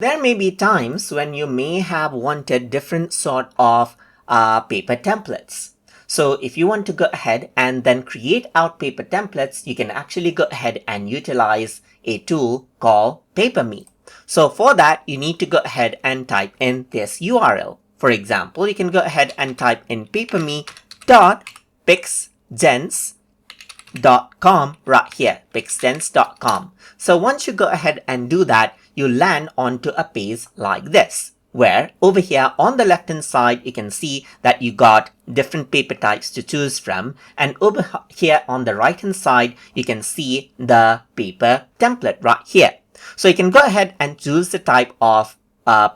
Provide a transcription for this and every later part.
There may be times when you may have wanted different sort of paper templates. So if you want to go ahead and then create out paper templates, you can actually go ahead and utilize a tool called PaperMe. So for that, you need to go ahead and type in this URL. For example, you can go ahead and type in paperme.pixgens.com right here, pixgens.com. So once you go ahead and do that, you land onto a page like this, where over here on the left hand side, you can see that you got different paper types to choose from. And over here on the right hand side, you can see the paper template right here. So you can go ahead and choose the type of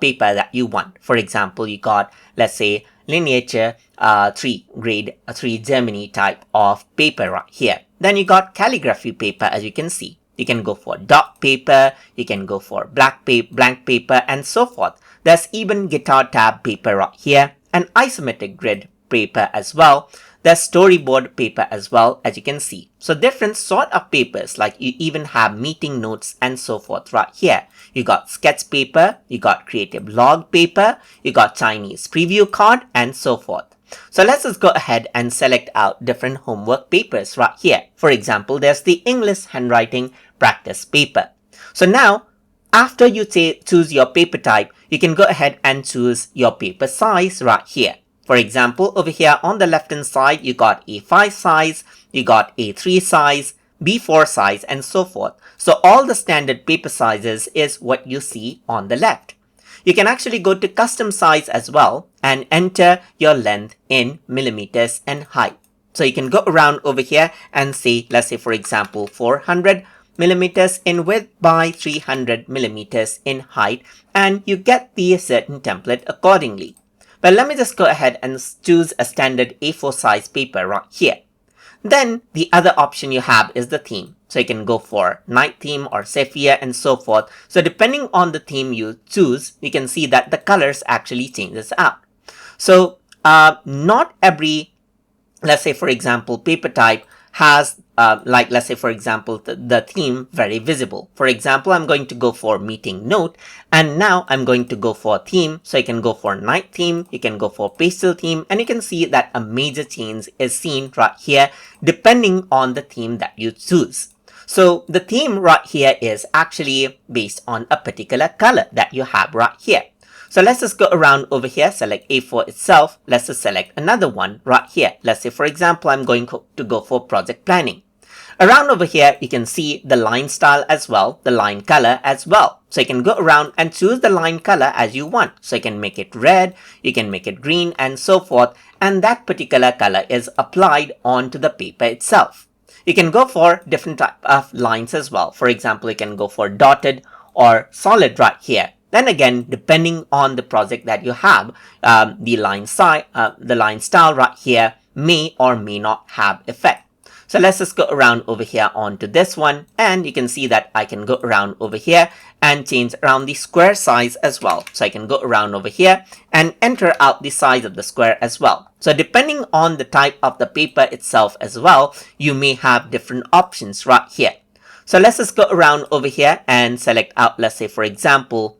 paper that you want. For example, you got, let's say, lineature 3 grade 3 Germany type of paper right here. Then you got calligraphy paper, as you can see. You can go for dot paper, you can go for blank paper, and so forth. There's even guitar tab paper right here, and isometric grid paper as well. There's storyboard paper as well, as you can see. So different sort of papers, like you even have meeting notes and so forth right here. You got sketch paper, you got creative log paper, you got Chinese preview card, and so forth. So let's just go ahead and select out different homework papers right here. For example, there's the English handwriting practice paper. So now, after you choose your paper type, you can go ahead and choose your paper size right here. For example, over here on the left hand side, you got A5 size, you got A3 size, B4 size, and so forth. So all the standard paper sizes is what you see on the left. You can actually go to custom size as well and enter your length in millimeters and height. So you can go around over here and say, let's say for example, 400 millimeters in width by 300 millimeters in height, and you get the certain template accordingly. But let me just go ahead and choose a standard A4 size paper right here. Then the other option you have is the theme. So you can go for night theme or sepia and so forth. So depending on the theme you choose, you can see that the colors actually changes out. So not every, let's say for example, paper type has like let's say for example the theme very visible. For example, I'm going to go for meeting note, and now I'm going to go for theme. So you can go for night theme, you can go for pastel theme, and you can see that a major change is seen right here depending on the theme that you choose. So the theme right here is actually based on a particular color that you have right here. So let's just go around over here, select A4 itself. Let's just select another one right here. Let's say, for example, I'm going to go for project planning. Around over here, you can see the line style as well, the line color as well. So you can go around and choose the line color as you want. So you can make it red, you can make it green, and so forth. And that particular color is applied onto the paper itself. You can go for different type of lines as well. For example, you can go for dotted or solid right here. Then again, depending on the project that you have, the line style right here may or may not have effect. So let's just go around over here onto this one, and you can see that I can go around over here and change around the square size as well. So I can go around over here and enter out the size of the square as well. So depending on the type of the paper itself as well, you may have different options right here. So let's just go around over here and select out, let's say for example,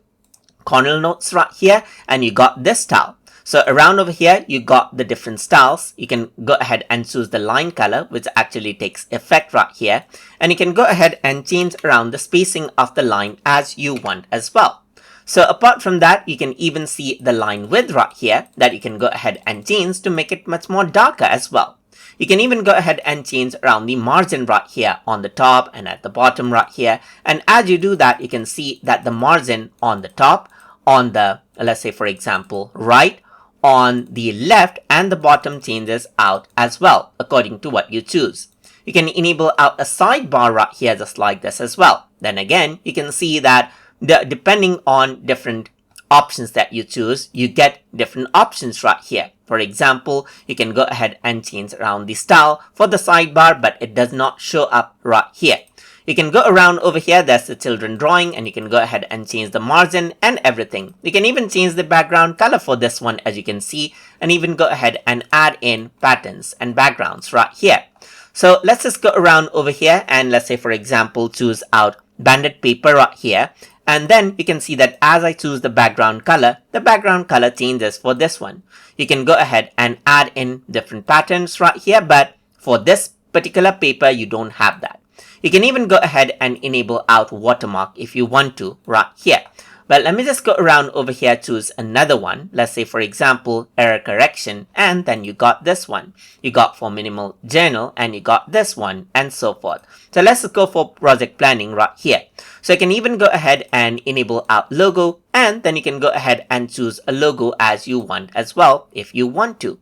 corner notes right here, and you got this style. So around over here, you got the different styles. You can go ahead and choose the line color, which actually takes effect right here. And you can go ahead and change around the spacing of the line as you want as well. So apart from that, you can even see the line width right here that you can go ahead and change to make it much more darker as well. You can even go ahead and change around the margin right here on the top and at the bottom right here. And as you do that, you can see that the margin on the top, on the, let's say for example, right, on the left, and the bottom changes out as well according to what you choose. You can enable out a sidebar right here just like this as well. Then again, you can see that depending on different options that you choose, you get different options right here. For example, you can go ahead and change around the style for the sidebar, but it does not show up right here. You can go around over here, there's the children drawing, and you can go ahead and change the margin and everything. You can even change the background color for this one, as you can see, and even go ahead and add in patterns and backgrounds right here. So let's just go around over here and let's say for example choose out banded paper right here, And then you can see that as I choose the background color changes for this one. You can go ahead and add in different patterns right here, but for this particular paper, you don't have that. You can even go ahead and enable out watermark if you want to right here. But let me just go around over here, choose another one. Let's say, for example, error correction, and then you got this one. You got for minimal journal, and you got this one, and so forth. So let's just go for project planning right here. So you can even go ahead and enable out logo, and then you can go ahead and choose a logo as you want as well if you want to.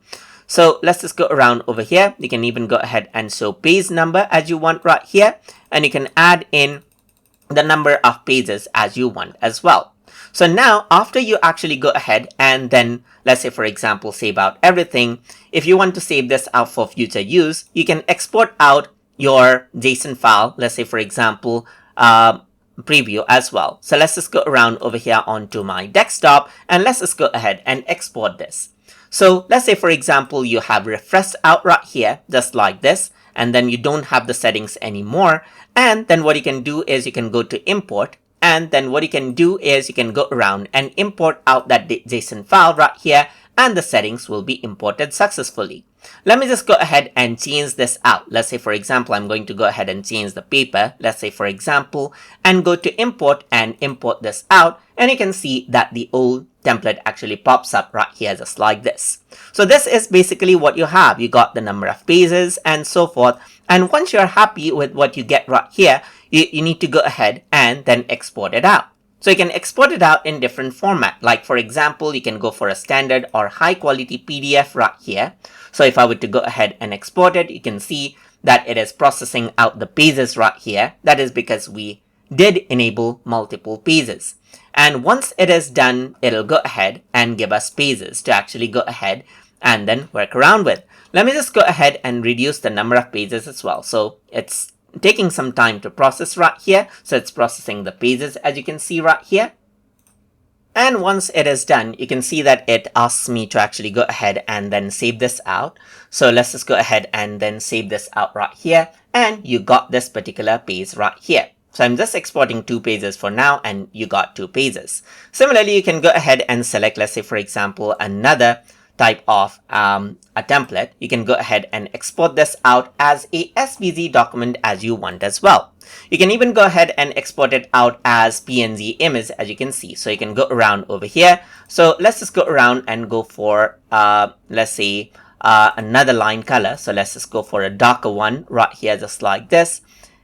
So let's just go around over here. You can even go ahead and show page number as you want right here, and you can add in the number of pages as you want as well. So now after you actually go ahead and then let's say, for example, save out everything, if you want to save this out for future use, you can export out your JSON file, let's say, for example, preview as well. So let's just go around over here onto my desktop, and let's just go ahead and export this. So let's say, for example, you have refreshed out right here just like this, and then you don't have the settings anymore. And then what you can do is you can go to import, and then what you can do is you can go around and import out that JSON file right here, and the settings will be imported successfully. Let me just go ahead and change this out. Let's say, for example, I'm going to go ahead and change the paper, let's say, for example, and go to import and import this out, and you can see that the old template actually pops up right here just like this. So this is basically what you have. You got the number of pages and so forth, and once you're happy with what you get right here, you need to go ahead and then export it out. So you can export it out in different format. Like, for example, you can go for a standard or high quality PDF right here. So if I were to go ahead and export it, you can see that it is processing out the pages right here. That is because we did enable multiple pages. And once it is done, it'll go ahead and give us pages to actually go ahead and then work around with. Let me just go ahead and reduce the number of pages as well. So it's taking some time to process right here. So it's processing the pages as you can see right here. And once it is done, you can see that it asks me to actually go ahead and then save this out. So let's just go ahead and then save this out right here. And you got this particular page right here. So I'm just exporting 2 pages for now, and you got 2 pages. Similarly, you can go ahead and select, let's say, for example, another type of a template. You can go ahead and export this out as a SVG document as you want as well. You can even go ahead and export it out as PNG image as you can see. So you can go around over here. So let's just go around and go for, let's say, another line color. So let's just go for a darker one right here, just like this.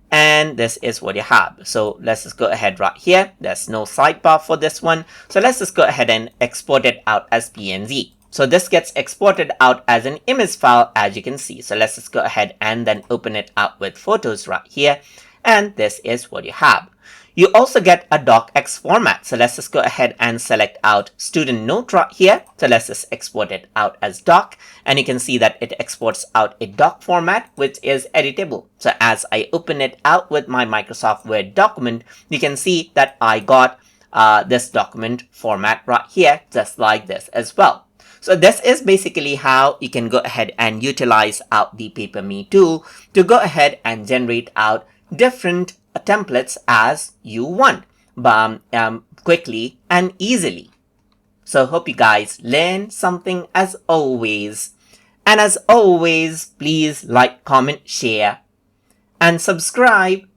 And this is what you have. So let's just go ahead right here. There's no sidebar for this one. So let's just go ahead and export it out as PNG. So this gets exported out as an image file as you can see. So let's just go ahead and then open it up with photos right here. And this is what you have. You also get a docx format. So let's just go ahead and select out student note right here. So let's just export it out as doc. And you can see that it exports out a doc format, which is editable. So as I open it out with my Microsoft Word document, you can see that I got this document format right here, just like this as well. So this is basically how you can go ahead and utilize out the PaperMe tool to go ahead and generate out different templates as you want, quickly and easily. So hope you guys learned something as always. And as always, please like, comment, share, and subscribe.